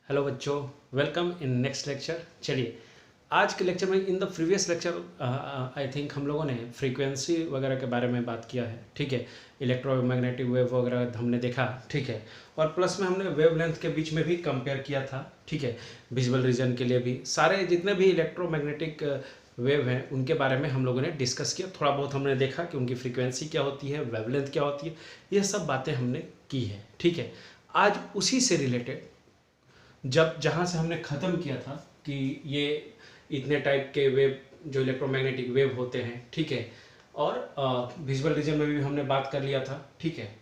Hello बच्चों, welcome in next lecture. चलिए, आज के लेक्चर में in the previous lecture I think हम लोगों ने फ्रीक्वेंसी वगैरह के बारे में बात किया है। ठीक है, इलेक्ट्रोमैग्नेटिक वेव वगैरह हमने देखा। ठीक है, और प्लस में हमने वेवलेंथ के बीच में भी कंपेयर किया था। ठीक है, विजुअल रीजन के लिए भी सारे जितने भी इलेक्ट्रोमैग्नेटिक वेव हैं उनके बारे में हम लोगों ने डिस्कस किया। थोड़ा बहुत हमने देखा कि उनकी फ्रीक्वेंसी क्या होती है, वेवलेंथ क्या होती है, ये सब बातें हमने की है। ठीक है, आज उसी से रिलेटेड जहाँ से हमने ख़त्म किया था कि ये इतने टाइप के वेव जो इलेक्ट्रोमैग्नेटिक वेव होते हैं। ठीक है, और विजुअल रीजन में भी हमने बात कर लिया था। ठीक है,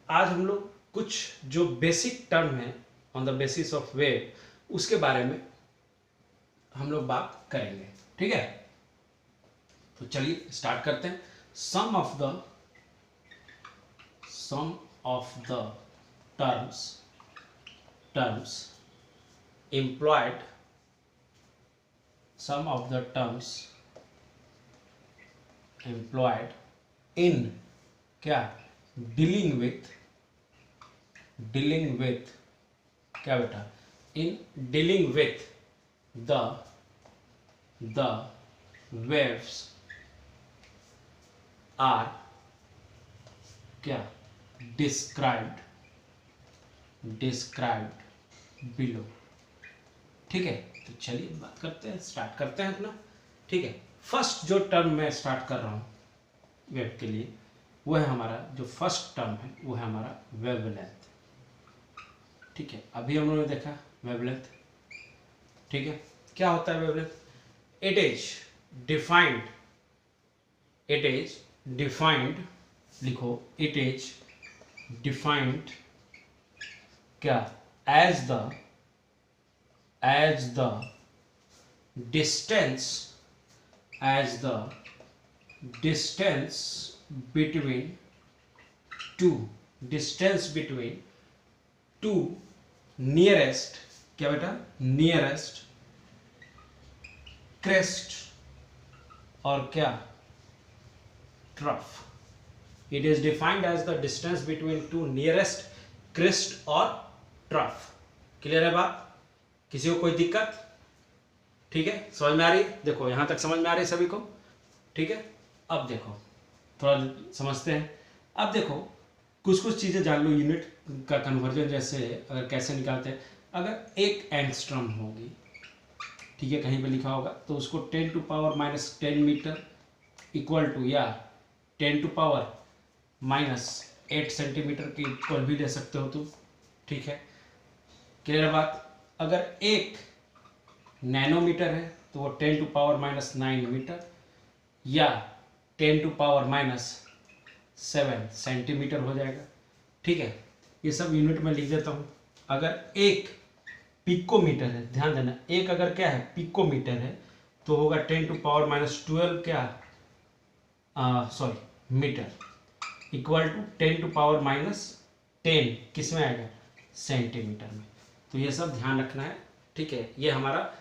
आज हम लोग कुछ जो बेसिक टर्म है on the basis of wave उसके बारे में हम लोग बात करेंगे। ठीक है, तो चलिए स्टार्ट करते हैं। Some of the terms employed, some of the terms employed in क्या dealing with क्या बेटा in dealing with the waves are क्या described below। ठीक है, तो चलिए बात करते हैं, स्टार्ट करते हैं अपना। ठीक है, फर्स्ट जो टर्म मैं स्टार्ट कर रहा हूँ वेव के लिए वो है हमारा जो फर्स्ट टर्म है वो है हमारा वेवलेंथ। ठीक है, अभी हम लोगों ने देखा वेवलेंथ। ठीक है, क्या होता है वेवलेंथ? इट इज डिफाइंड लिखो, इट इज डिफाइंड क्या as the distance between two nearest क्या बेटा nearest crest और क्या trough। it is defined as the distance between two nearest crest और trough। क्लियर है बात? किसी को कोई दिक्कत? ठीक है, समझ में आ रही है? देखो यहां तक समझ में आ रही है सभी को? ठीक है, अब देखो थोड़ा समझते हैं। अब देखो कुछ चीजें जान लो यूनिट का कन्वर्जन, जैसे अगर कैसे निकालते हैं। अगर एक एंगस्ट्रॉम होगी, ठीक है, कहीं पे लिखा होगा तो उसको 10⁻⁻10 मीटर इक्वल टू या 10⁻⁻8 सेंटीमीटर की इक्वल भी ले सकते हो तुम। ठीक है, क्लियर बात? अगर एक नैनोमीटर है तो वो 10⁻⁻9 मीटर या 10⁻⁻7 सेंटीमीटर हो जाएगा। ठीक है, ये सब यूनिट में लिख देता हूँ। अगर एक पिकोमीटर है, ध्यान देना, एक अगर क्या है पिकोमीटर है तो होगा 10⁻12 क्या मीटर इक्वल टू 10⁻10 किस में आएगा? सेंटीमीटर में। तो ये सब ध्यान रखना है। ठीक है, ये हमारा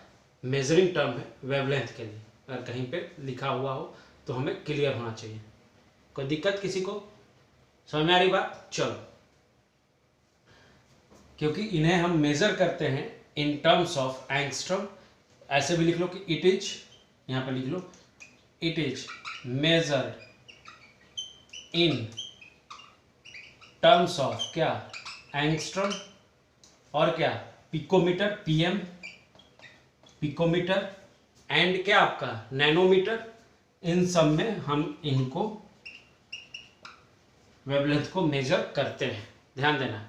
मेजरिंग टर्म है वेवलेंथ के लिए। अगर कहीं पे लिखा हुआ हो तो हमें क्लियर होना चाहिए। कोई दिक्कत किसी को? समझ में आ रही बात? चलो, क्योंकि इन्हें हम मेजर करते हैं इन टर्म्स ऑफ एंगस्ट्रॉम। ऐसे भी लिख लो कि इट इज, यहां पे लिख लो it is measured in terms of क्या एंगस्ट्रॉम और क्या पिकोमीटर, पीएम पिकोमीटर एंड क्या आपका नैनोमीटर। इन सब में हम इनको वेवलेंथ को मेजर करते हैं, ध्यान देना।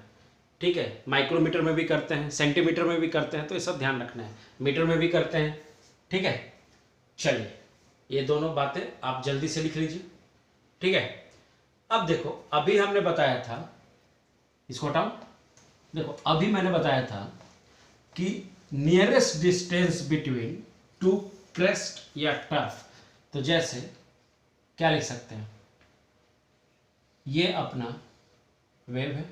ठीक है, माइक्रोमीटर में भी करते हैं, सेंटीमीटर में भी करते हैं, तो ये सब ध्यान रखना है। मीटर में भी करते हैं। ठीक है, चलिए ये दोनों बातें आप जल्दी से लिख लीजिए। ठीक है, अब देखो अभी हमने बताया था, इसको हटाओ। देखो अभी मैंने बताया था कि nearest distance between two crest या टफ। तो जैसे क्या लिख सकते हैं, ये अपना वेव है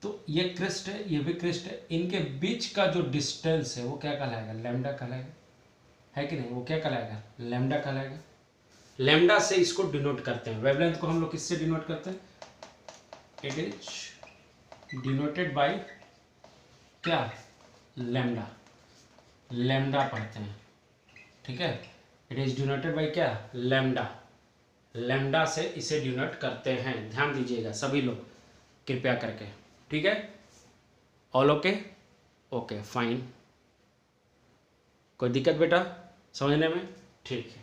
तो ये क्रेस्ट है, ये भी क्रेस्ट है, इनके बीच का जो डिस्टेंस है वो क्या कहलाएगा? लैम्डा कहलाएगा, है कि नहीं? वो क्या कहलाएगा? लैम्डा कहलाएगा। लैम्डा से इसको डिनोट करते हैं। वेवलेंथ को हम लोग किससे डिनोट करते हैं? इट इज डिनोटेड बाय क्या? लैम्डा, लैम्डा पढ़ते हैं, ठीक है। इट इज डिनोटेड बाई क्या, लैम्डा, लैम्डा से इसे डिनोट करते हैं, ध्यान दीजिएगा सभी लोग कृपया करके, ठीक है। ऑल ओके, ओके फाइन, कोई दिक्कत बेटा समझने में, ठीक है।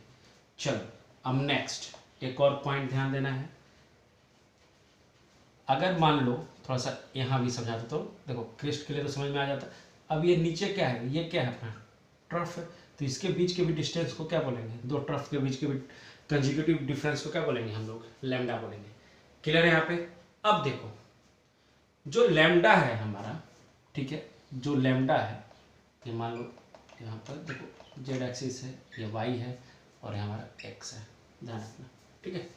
चलो अब नेक्स्ट एक और पॉइंट ध्यान देना है। अगर मान लो थोड़ा सा यहाँ भी समझा दो, तो देखो क्रिस्ट के लिए तो समझ में आ जाता। अब ये नीचे क्या है, ये क्या है अपना ट्रफ है, तो इसके बीच के भी डिस्टेंस को क्या बोलेंगे, दो ट्रफ के बीच के भी कंजिक्यूटिव डिफरेंस को क्या बोलेंगे हम लोग, लैम्डा बोलेंगे। क्लियर है यहाँ पे। अब देखो जो लैम्डा है हमारा, ठीक है, जो लैम्डा है, ये मान लो यहाँ पर देखो जेड एक्सिस है, ये वाई है और ये हमारा एक्स है, ध्यान रखना, ठीक है।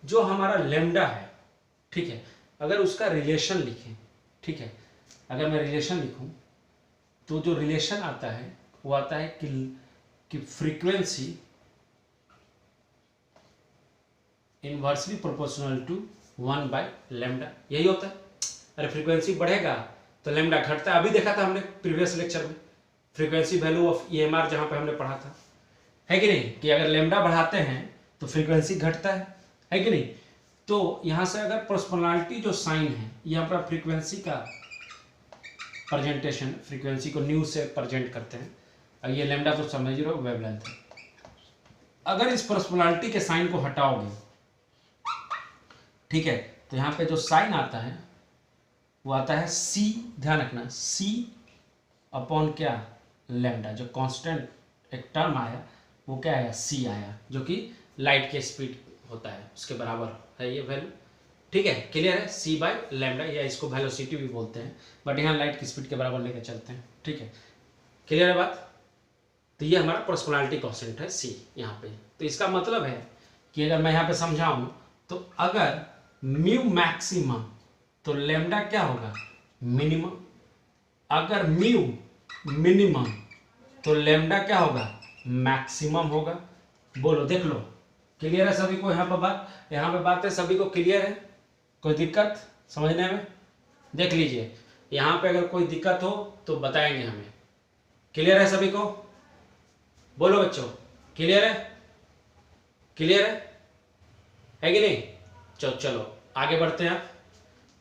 जो हमारा लैम्डा है, ठीक है, अगर उसका रिलेशन लिखें, ठीक है, अगर मैं रिलेशन लिखूं तो जो रिलेशन आता है वो आता है कि frequency inversely proportional to 1 by lambda, यही होता है। अरे फ्रीक्वेंसी बढ़ेगा तो लैम्डा घटता है, अभी देखा था हमने प्रीवियस लेक्चर में, फ्रीक्वेंसी वैल्यू ऑफ EMR जहां पे हमने पढ़ा था, है कि नहीं, कि अगर लैम्डा बढ़ाते हैं तो फ्रीक्वेंसी घटता है कि नहीं। तो यहां से अगर प्रोपोर्शनलिटी जो साइन है, यहाँ पर फ्रीक्वेंसी का प्रेजेंटेशन, फ्रीक्वेंसी को न्यू से प्रेजेंट करते हैं, और ये लैम्डा तो समझ रहे हो वेवलेंथ है। अगर इस प्रोपोर्शनलिटी के साइन को हटाओगे, ठीक है, तो यहाँ पे जो साइन आता है वो आता है C, ध्यान रखना C अपॉन क्या, लैम्डा, जो कांस्टेंट एक टर्म आया वो क्या आया, C आया, जो कि लाइट के स्पीड होता है उसके बराबर है ये वैल्यू, ठीक है। क्लियर है, C बाय लैम्डा, या इसको वेलोसिटी भी बोलते हैं, बट यहाँ लाइट की स्पीड के बराबर लेकर चलते हैं, ठीक है। क्लियर है बात। तो ये हमारा प्रोपोर्शनलिटी कांस्टेंट है C यहाँ पे। तो इसका मतलब है कि अगर मैं यहाँ पे समझाऊं तो अगर म्यू मैक्सिमम तो लैम्डा क्या होगा, मिनिमम, अगर म्यू मिनिमम तो लैम्डा क्या होगा, मैक्सिमम होगा। बोलो देख लो, क्लियर है सभी को यहाँ पर बात, यहाँ पे बात है सभी को क्लियर है, कोई दिक्कत समझने में, देख लीजिए यहाँ पे अगर कोई दिक्कत हो तो बताएंगे हमें। क्लियर है सभी को, बोलो बच्चों क्लियर है, क्लियर है कि नहीं। चलो आगे बढ़ते हैं,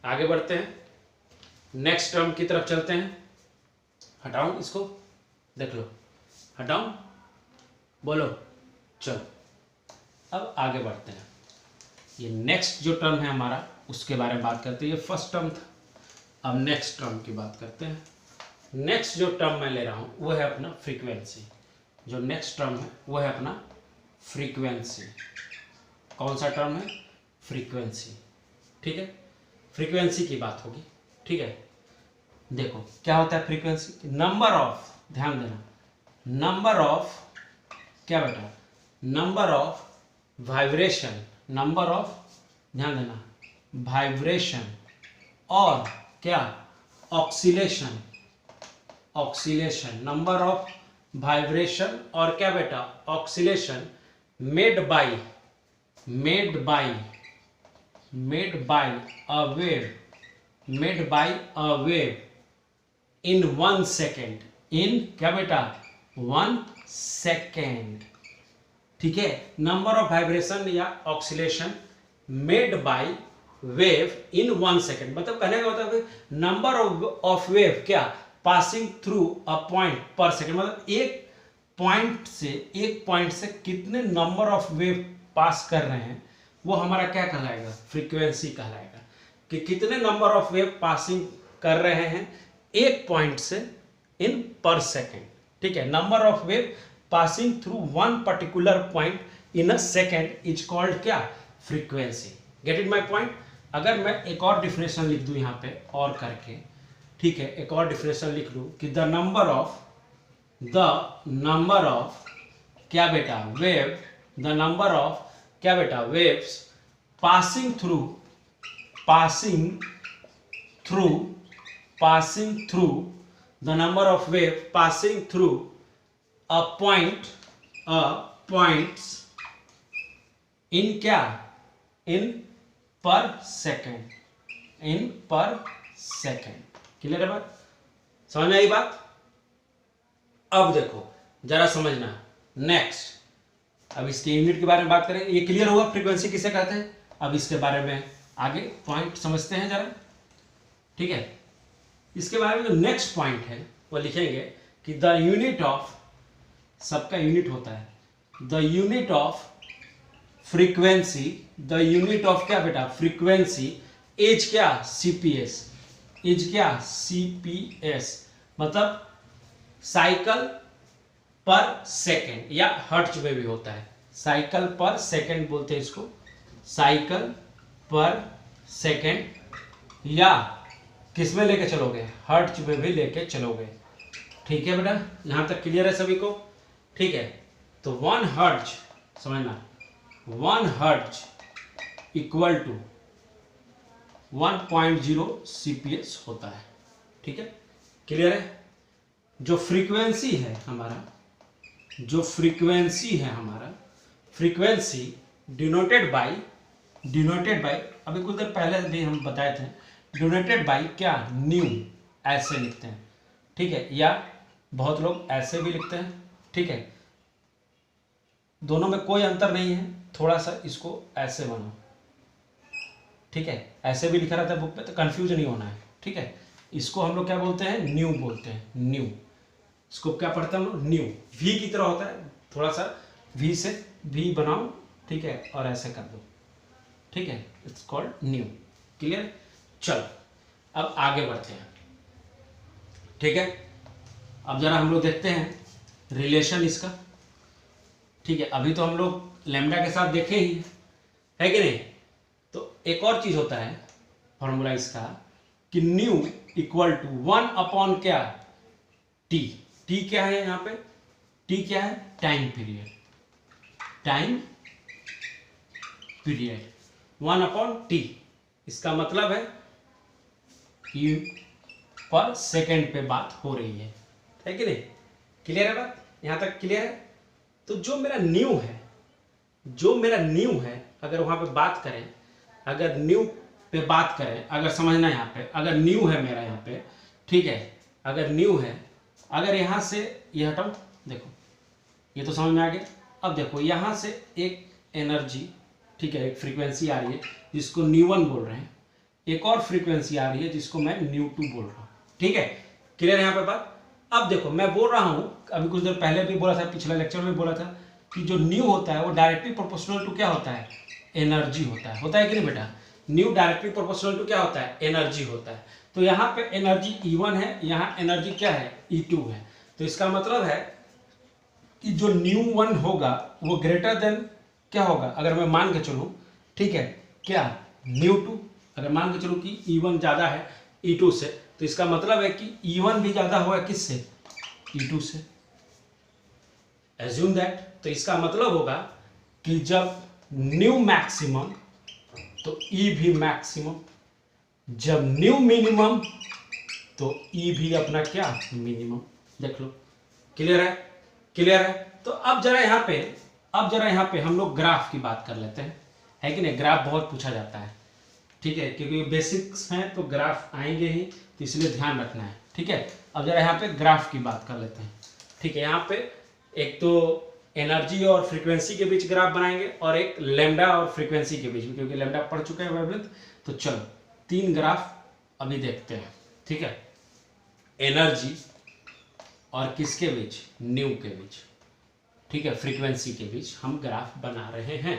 आगे बढ़ते हैं, नेक्स्ट टर्म की तरफ चलते हैं। हटाऊं इसको, देख लो, हटाऊं, बोलो, चलो अब आगे बढ़ते हैं। ये नेक्स्ट जो टर्म है हमारा उसके बारे में बात करते हैं, ये फर्स्ट टर्म था, अब नेक्स्ट टर्म की बात करते हैं। नेक्स्ट जो टर्म मैं ले रहा हूं वो है अपना फ्रीक्वेंसी, जो नेक्स्ट टर्म है वो है अपना फ्रीक्वेंसी। कौन सा टर्म है, फ्रीक्वेंसी, ठीक है, फ्रीक्वेंसी की बात होगी, ठीक है। देखो क्या होता है फ्रीक्वेंसी, नंबर ऑफ, ध्यान देना, नंबर ऑफ क्या बेटा, number of vibration, number of, ध्यान देना, वाइब्रेशन और क्या, oscillation, oscillation, number of vibration और क्या बेटा, oscillation made by a wave, made by a wave in 1 second, in क्या बेटा, 1 second, ठीक है। नंबर ऑफ वाइब्रेशन या oscillation made by wave in 1 second, मतलब कहने का मतलब नंबर ऑफ वेव क्या, पासिंग थ्रू अ पॉइंट पर सेकेंड, मतलब एक पॉइंट से कितने नंबर ऑफ वेव पास कर रहे हैं वो हमारा क्या कहलाएगा, फ्रीक्वेंसी कहलाएगा, कि कितने नंबर ऑफ वेव पासिंग कर रहे हैं एक पॉइंट से इन पर सेकेंड, ठीक है। Number of wave passing through one particular point in a second is called क्या, frequency. Get it my point. अगर मैं एक और डिफिनेशन लिख दूं यहाँ पे और करके, ठीक है, एक और डिफिनेशन लिख लूं कि द नंबर ऑफ क्या बेटा, वेव, द नंबर ऑफ क्या बेटा, waves passing through the number of wave passing through a points in क्या, इन पर सेकेंड, क्लियर है बात, समझ में आई बात, अब देखो जरा समझना, नेक्स्ट अब इसके यूनिट के बारे में बात करें। ये क्लियर होगा फ्रीक्वेंसी किसे कहते हैं। अब इसके बारे में आगे पॉइंट समझते हैं जरा, ठीक है। इसके बारे में जो नेक्स्ट पॉइंट है वो लिखेंगे कि द यूनिट ऑफ, सबका यूनिट होता है, the unit of frequency, the unit of क्या बेटा, फ्रीक्वेंसी इज क्या, सीपीएस, इज क्या, सीपीएस, मतलब साइकिल पर सेकेंड, या हर्ट्ज में भी होता है, साइकिल पर सेकेंड बोलते हैं इसको, साइकिल पर सेकेंड, या किस में लेके चलोगे, हर्ट्ज में भी लेके चलोगे। ठीक है बेटा, यहां तक क्लियर है सभी को। ठीक है, तो 1 हर्ट्ज समझना, 1 हर्ट्ज इक्वल टू 1.0 सीपीएस होता है। ठीक है, क्लियर है। जो फ्रीक्वेंसी है हमारा, जो फ्रीक्वेंसी है हमारा, फ्रीक्वेंसी डिनोटेड बाय अभी कुछ देर पहले भी हम बताए थे, डिनोटेड बाय क्या, न्यू, ऐसे लिखते हैं। ठीक है, या बहुत लोग ऐसे भी लिखते हैं। ठीक है, दोनों में कोई अंतर नहीं है, थोड़ा सा इसको ऐसे बनाओ। ठीक है, ऐसे भी लिखा रहता है बुक पे, तो कंफ्यूज नहीं होना है। ठीक है, इसको हम लोग क्या बोलते हैं, न्यू बोलते हैं, न्यू। इसको क्या पढ़ते हैं हम लोग, न्यू, वी की तरह होता है, थोड़ा सा वी से वी बनाओ। ठीक है, और ऐसे कर दो। ठीक है, इट्स कॉल्ड न्यू। क्लियर, चलो अब आगे बढ़ते हैं। ठीक है, अब जरा हम लोग देखते हैं रिलेशन इसका। ठीक है, अभी तो हम लोग लैम्डा के साथ देखे ही है कि नहीं। तो एक और चीज होता है फॉर्मूला इसका कि न्यू इक्वल टू 1 अपॉन क्या, टी। टी क्या है यहां पे, टी क्या है, time period, time period 1 upon T. इसका मतलब है कि पर सेकेंड पे बात हो रही है कि नहीं। क्लियर है बात, यहां तक क्लियर है। तो जो मेरा न्यू है, जो मेरा न्यू है, अगर वहां पे बात करें, अगर न्यू पे बात करें, अगर समझना यहाँ पे, अगर न्यू है मेरा यहाँ पे, ठीक है, अगर न्यू है, अगर यहाँ से ये हटाओ, देखो ये तो समझ में आ गया। अब देखो यहाँ से एक एनर्जी, ठीक है, एक फ्रीक्वेंसी आ रही है जिसको न्यू1 बोल रहे हैं, एक और फ्रीक्वेंसी आ रही है जिसको मैं न्यू2 बोल रहा हूँ। ठीक है, क्लियर है यहाँ पे बात। अब देखो मैं बोल रहा हूँ, अभी कुछ देर पहले भी बोला था, पिछला लेक्चर में बोला था कि जो न्यू होता है वो डायरेक्टली प्रोपोर्शनल टू क्या होता है, एनर्जी होता है कि नहीं बेटा। न्यू डायरेक्टली प्रोपोर्शनल टू क्या होता है, एनर्जी होता है। तो यहाँ पे एनर्जी E1 है, यहाँ एनर्जी क्या है, E2 है। तो इसका मतलब है कि जो न्यू1 होगा वो ग्रेटर देन क्या होगा, अगर मैं मान के चलूँ, ठीक है, क्या, न्यू2। अगर मान के चलूँ कि E1 ज़्यादा है E2 से, तो इसका मतलब है कि E1 भी ज़्यादा होगा किससे, E2 से। Assume that. तो इसका मतलब होगा कि जब न्यू मैक्सिमम तो ई भी मैक्सिमम, जब न्यू मिनिमम तो ई भी अपना क्या, मिनिमम। देख लो, क्लियर है, क्लियर है। तो अब जरा यहाँ पे हम लोग ग्राफ की बात कर लेते हैं, है कि नहीं। ग्राफ बहुत पूछा जाता है, ठीक है, क्योंकि बेसिक्स हैं तो ग्राफ आएंगे ही, तो इसलिए ध्यान रखना है। ठीक है, अब जरा यहाँ पे ग्राफ की बात कर लेते हैं। ठीक है, यहाँ पे एक तो एनर्जी और फ्रीक्वेंसी के बीच ग्राफ बनाएंगे, और एक लैम्डा और फ्रीक्वेंसी के बीच, क्योंकि लैम्डा पढ़ चुके हैं वेवलेंथ। तो चलो 3 ग्राफ अभी देखते हैं। ठीक है, एनर्जी और किसके बीच, न्यू के बीच, ठीक है, फ्रीक्वेंसी के बीच हम ग्राफ बना रहे हैं।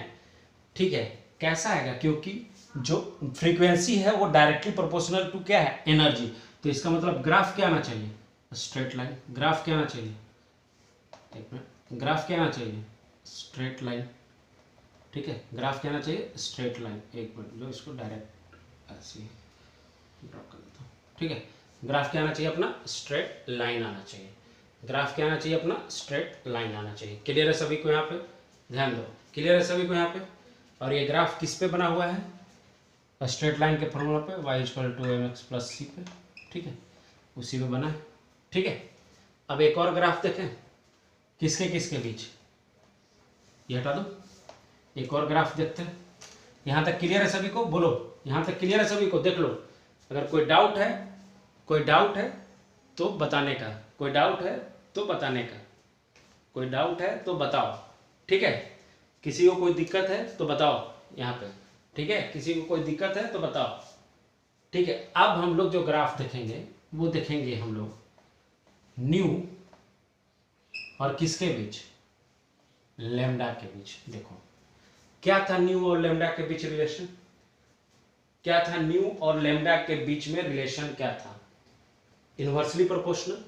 ठीक है, कैसा आएगा, क्योंकि जो फ्रीक्वेंसी है वो डायरेक्टली प्रोपोर्शनल टू क्या है, एनर्जी। तो इसका मतलब ग्राफ क्या आना चाहिए, स्ट्रेट लाइन। ग्राफ क्या आना चाहिए, एक मिनट, ग्राफ क्या आना चाहिए, स्ट्रेट लाइन। ठीक है, ग्राफ क्या आना चाहिए, स्ट्रेट लाइन। एक मिनट, जो इसको डायरेक्ट ऐसे ड्रॉ कर देता हूँ। ठीक है, ग्राफ क्या आना चाहिए अपना, स्ट्रेट लाइन आना चाहिए। ग्राफ क्या आना चाहिए अपना, स्ट्रेट लाइन आना चाहिए। क्लियर है सभी को यहाँ पे, ध्यान दो, क्लियर है सभी को यहाँ पे। और ये ग्राफ किस पे बना हुआ है, स्ट्रेट लाइन के फॉर्मूला पे, y = mx + c पे। ठीक है, उसी पे बना है। ठीक है, अब एक और ग्राफ देखें, किसके किसके बीच, ये हटा दो, एक और ग्राफ देखते हैं। यहाँ तक क्लियर है सभी को, बोलो, यहाँ तक क्लियर है सभी को, देख लो। अगर कोई डाउट है तो बताने का, कोई डाउट है तो बताने का, कोई डाउट है तो बताओ, ठीक है। किसी को कोई दिक्कत है तो बताओ यहाँ पे, ठीक है। किसी को कोई दिक्कत है तो बताओ, ठीक है। अब हम लोग जो ग्राफ देखेंगे वो देखेंगे हम लोग न्यू और किसके बीच, लैम्डा के बीच। देखो क्या था न्यू और लैम्डा के बीच रिलेशन, क्या था न्यू और लैम्डा के बीच में रिलेशन क्या था, इन्वर्सली प्रोपोर्शनल,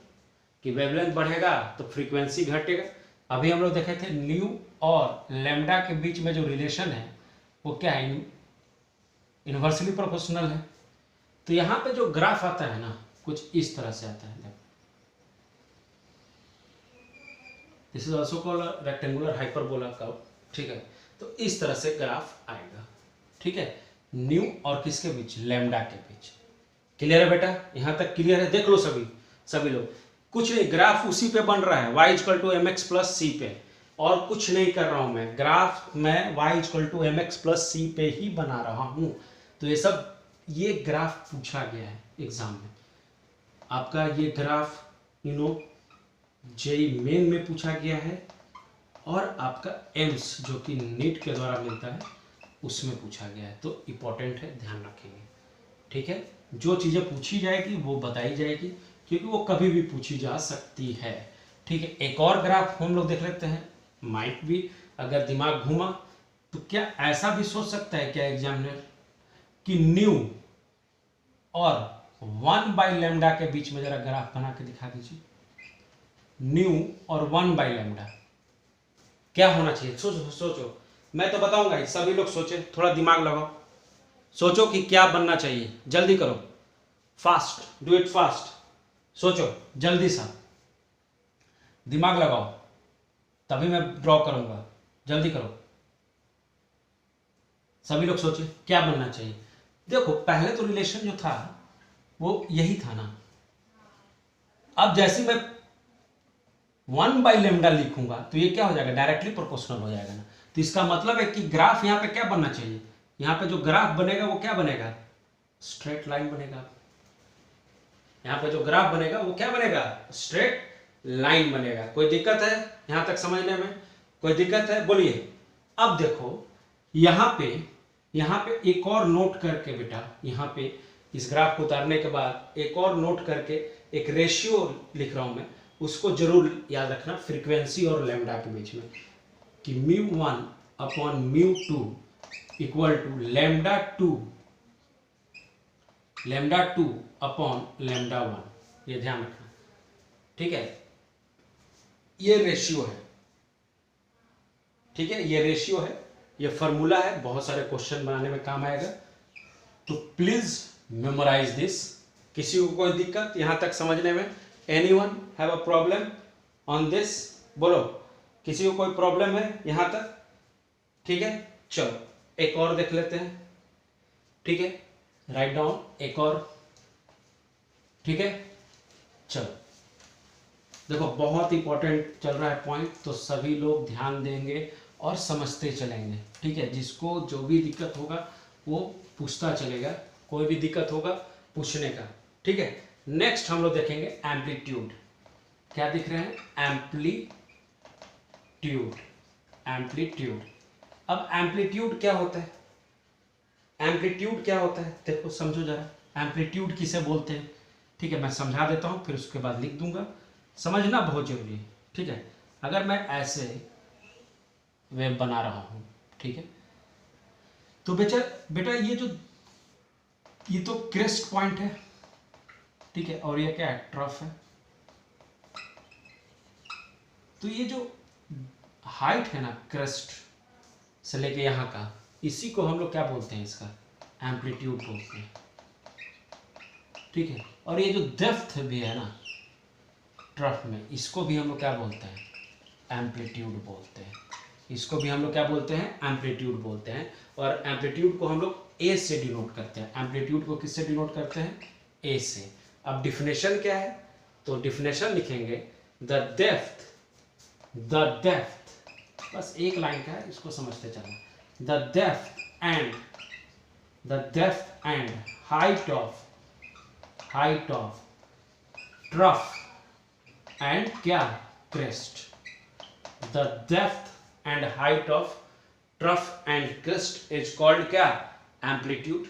कि वेवलेंथ बढ़ेगा तो फ्रीक्वेंसी घटेगा। अभी हम लोग देखे थे न्यू और लैम्डा के बीच में जो रिलेशन है वो क्या है, इन्वर्सली प्रोपोर्शनल है। तो यहाँ पे जो ग्राफ आता है ना कुछ इस तरह से आता है, this is also called rectangular hyperbola curve, ठीक है। तो इस तरह से ग्राफ आएगा, ठीक है, न्यू और किसके बीच, लैम्डा के बीच। क्लियर है बेटा, यहाँ तक क्लियर है? देख लो सभी लोग, कुछ नहीं, ग्राफ उसी पे बन रहा है y equal to m x plus c पे, और कुछ नहीं कर रहा हूं मैं, ग्राफ मैं y equal to m x plus c पे ही बना रहा हूं। तो ये सब, ये ग्राफ पूछा गया है एग्जाम में आपका, ये ग्राफ जेई मेन में पूछा गया है, और आपका एम्स जो कि नीट के द्वारा मिलता है उसमें पूछा गया है। तो इम्पोर्टेंट है, ध्यान रखेंगे, ठीक है। जो चीज़ें पूछी जाएगी वो बताई जाएगी, क्योंकि वो कभी भी पूछी जा सकती है, ठीक है। एक और ग्राफ हम लोग देख लेते हैं, माइट भी, अगर दिमाग घूमा तो क्या ऐसा भी सोच सकता है क्या एग्जामिनर कि न्यू और 1/λ के बीच में जरा ग्राफ बना के दिखा दीजिए, न्यू और 1/λ क्या होना चाहिए, सोचो, मैं तो बताऊंगा, सभी लोग सोचे, थोड़ा दिमाग लगाओ, सोचो कि क्या बनना चाहिए, जल्दी करो, फास्ट, डू इट फास्ट, सोचो जल्दी सा, दिमाग लगाओ, तभी मैं ड्रॉ करूंगा, जल्दी करो, सभी लोग सोचे क्या बनना चाहिए। देखो पहले तो रिलेशन जो था वो यही था ना, अब जैसे मैं 1/λ लिखूंगा तो ये क्या हो जाएगा, डायरेक्टली प्रोपोर्शनल हो जाएगा ना। तो इसका मतलब है कि ग्राफ यहाँ पे क्या बनना चाहिए, यहाँ पे जो ग्राफ बनेगा वो क्या बनेगा, स्ट्रेट लाइन बनेगा। यहाँ पे जो ग्राफ बनेगा वो क्या बनेगा, स्ट्रेट लाइन बनेगा। कोई दिक्कत है यहाँ तक समझने में, कोई दिक्कत है बोलिए। अब देखो यहाँ पे एक और नोट करके बेटा, यहाँ पे इस ग्राफ को उतारने के बाद एक और नोट करके एक रेशियो लिख रहा हूं मैं, उसको जरूर याद रखना फ्रीक्वेंसी और लैम्डा के बीच में, कि μ1 अपॉन μ2 इक्वल टू λ2 अपॉन λ1, ये ध्यान रखना, ठीक है। ये रेशियो है, ठीक है, ये रेशियो है, ये फॉर्मूला है, बहुत सारे क्वेश्चन बनाने में काम आएगा, तो प्लीज मेमोराइज दिस। किसी को कोई दिक्कत यहां तक समझने में, anyone have a problem on this, बोलो किसी को कोई प्रॉब्लम है यहां तक, ठीक है। चलो एक और देख लेते हैं, ठीक है, राइट डाउन एक और, ठीक है। चलो देखो बहुत इंपॉर्टेंट चल रहा है पॉइंट, तो सभी लोग ध्यान देंगे और समझते चलेंगे, ठीक है। जिसको जो भी दिक्कत होगा वो पूछता चलेगा, कोई भी दिक्कत होगा पूछने का, ठीक है। नेक्स्ट हम लोग देखेंगे एम्पलीट्यूड, क्या दिख रहे हैं, एम्पलीट्यूड। अब एम्पलीट्यूड क्या होता है, एम्पलीट्यूड क्या होता है, देखो समझो जरा, एम्पलीट्यूड किसे बोलते हैं, ठीक है। मैं समझा देता हूं, फिर उसके बाद लिख दूंगा, समझना बहुत जरूरी है, ठीक है। अगर मैं ऐसे वेव बना रहा हूं, ठीक है, तो बेटा ये तो क्रेस्ट पॉइंट है, ठीक है, और ये क्या है, ट्रफ है। तो ये जो हाइट है ना क्रेस्ट से लेके यहाँ का, इसी को हम लोग क्या बोलते हैं, इसका एम्पलीट्यूड बोलते हैं, ठीक है। और ये जो डेप्थ भी है ना ट्रफ में, इसको भी हम लोग क्या बोलते हैं, एम्पलीट्यूड बोलते हैं, इसको भी हम लोग क्या बोलते हैं, एम्पलीट्यूड बोलते हैं। और एम्पलीट्यूड को हम लोग ए से डिनोट करते हैं, एम्पलीट्यूड को किससे डिनोट करते हैं, ए से। अब डिफिनेशन क्या है, तो डिफिनेशन लिखेंगे द डेप्थ, बस एक लाइन का है, इसको समझते चलो, the depth and height of trough and क्या, crest. The depth and height of trough and crest is called क्या, एम्पलीट्यूड।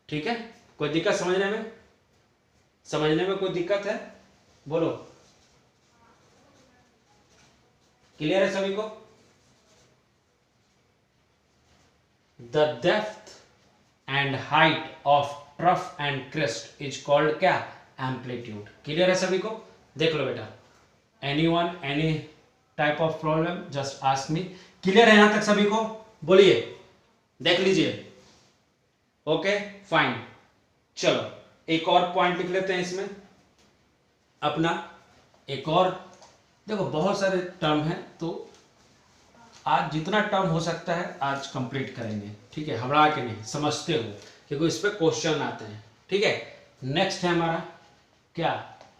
ठीक है, कोई दिक्कत समझने में, समझने में कोई दिक्कत है, बोलो। क्लियर है सभी को? The depth and height of trough and crest is called क्या, एम्पलीट्यूड। क्लियर है सभी को? देख लो बेटा, anyone any type of problem just ask me. Clear है यहां तक सभी को? बोलिए, देख लीजिए। ओके फाइन, चलो एक और पॉइंट लिख लेते हैं इसमें अपना। एक और देखो, बहुत सारे टर्म हैं तो आज जितना टर्म हो सकता है आज कंप्लीट करेंगे। ठीक है, घबरा के नहीं, समझते हो, क्योंकि इस पर क्वेश्चन आते हैं। ठीक है, नेक्स्ट है हमारा क्या,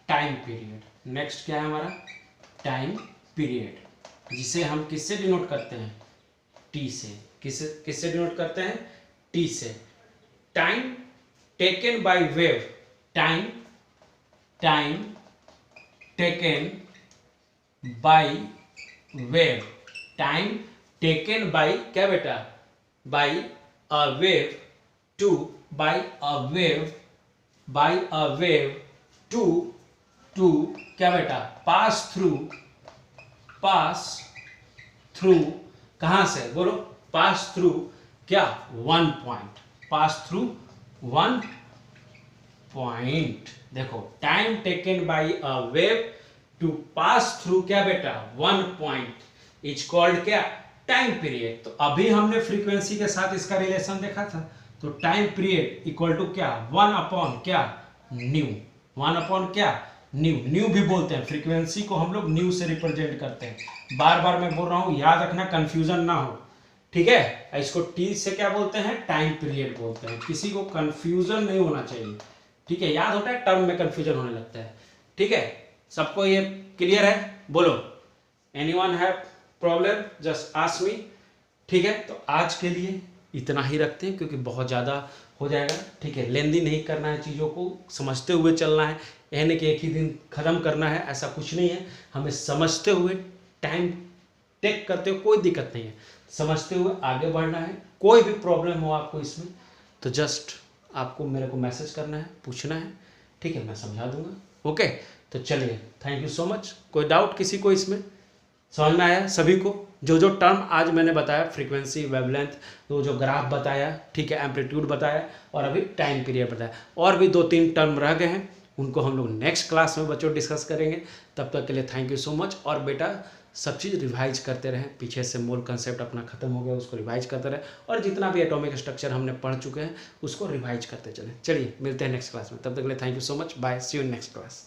टाइम पीरियड। नेक्स्ट क्या है हमारा, टाइम पीरियड, जिसे हम किससे डिनोट करते हैं, टी से। किससे डिनोट करते हैं, टी से। Time taken by wave, time taken by wave, time taken by क्या बेटा, by a wave to, by a wave to क्या बेटा, पास थ्रू कहां से, बोलो, पास थ्रू क्या, one point, pass through one point. देखो, time taken by a wave to pass through क्या बेटा, वन पॉइंट इज कॉल्ड क्या, टाइम पीरियड। तो अभी हमने फ्रीक्वेंसी के साथ इसका रिलेशन देखा था। तो टाइम पीरियड इक्वल टू क्या, वन अपॉन क्या, न्यू। वन अपॉन क्या, न्यू भी बोलते हैं, फ्रीक्वेंसी को हम लोग न्यू से रिप्रेजेंट करते हैं। बार बार मैं बोल रहा हूं, याद रखना, कंफ्यूजन ना हो। ठीक है, इसको टी से क्या बोलते हैं, टाइम पीरियड बोलते हैं। किसी को कंफ्यूजन नहीं होना चाहिए। ठीक है, याद होता है, टर्म में कंफ्यूजन होने लगता है। ठीक है, सबको ये क्लियर है, बोलो। Anyone have problem just ask me. ठीक है, तो आज के लिए इतना ही रखते हैं, क्योंकि बहुत ज़्यादा हो जाएगा। ठीक है, लेंदी नहीं करना है, चीज़ों को समझते हुए चलना है। यानी कि एक ही दिन ख़त्म करना है, ऐसा कुछ नहीं है। हमें समझते हुए, टाइम टेक करते हुए, कोई दिक्कत नहीं है, समझते हुए आगे बढ़ना है। कोई भी प्रॉब्लम हो आपको इसमें तो जस्ट आपको मेरे को मैसेज करना है, पूछना है। ठीक है, मैं समझा दूंगा। ओके, तो चलिए, थैंक यू सो मच। कोई डाउट किसी को इसमें, समझ में आया सभी को? जो टर्म आज मैंने बताया, फ्रीक्वेंसी, वेवलेंथ, तो जो ग्राफ बताया, ठीक है, एम्पलीट्यूड बताया, और अभी टाइम पीरियड बताया, और भी 2-3 टर्म रह गए हैं, उनको हम लोग नेक्स्ट क्लास में बच्चों डिस्कस करेंगे। तब तक के लिए थैंक यू सो मच। और बेटा, सब चीज़ रिवाइज करते रहें, पीछे से मूल कंसेप्ट अपना खत्म हो गया, उसको रिवाइज करते रहें, और जितना भी एटॉमिक स्ट्रक्चर हमने पढ़ चुके हैं उसको रिवाइज करते चलें। चलिए, मिलते हैं नेक्स्ट क्लास में, तब तक के लिए thank you so much, bye, see you in next class.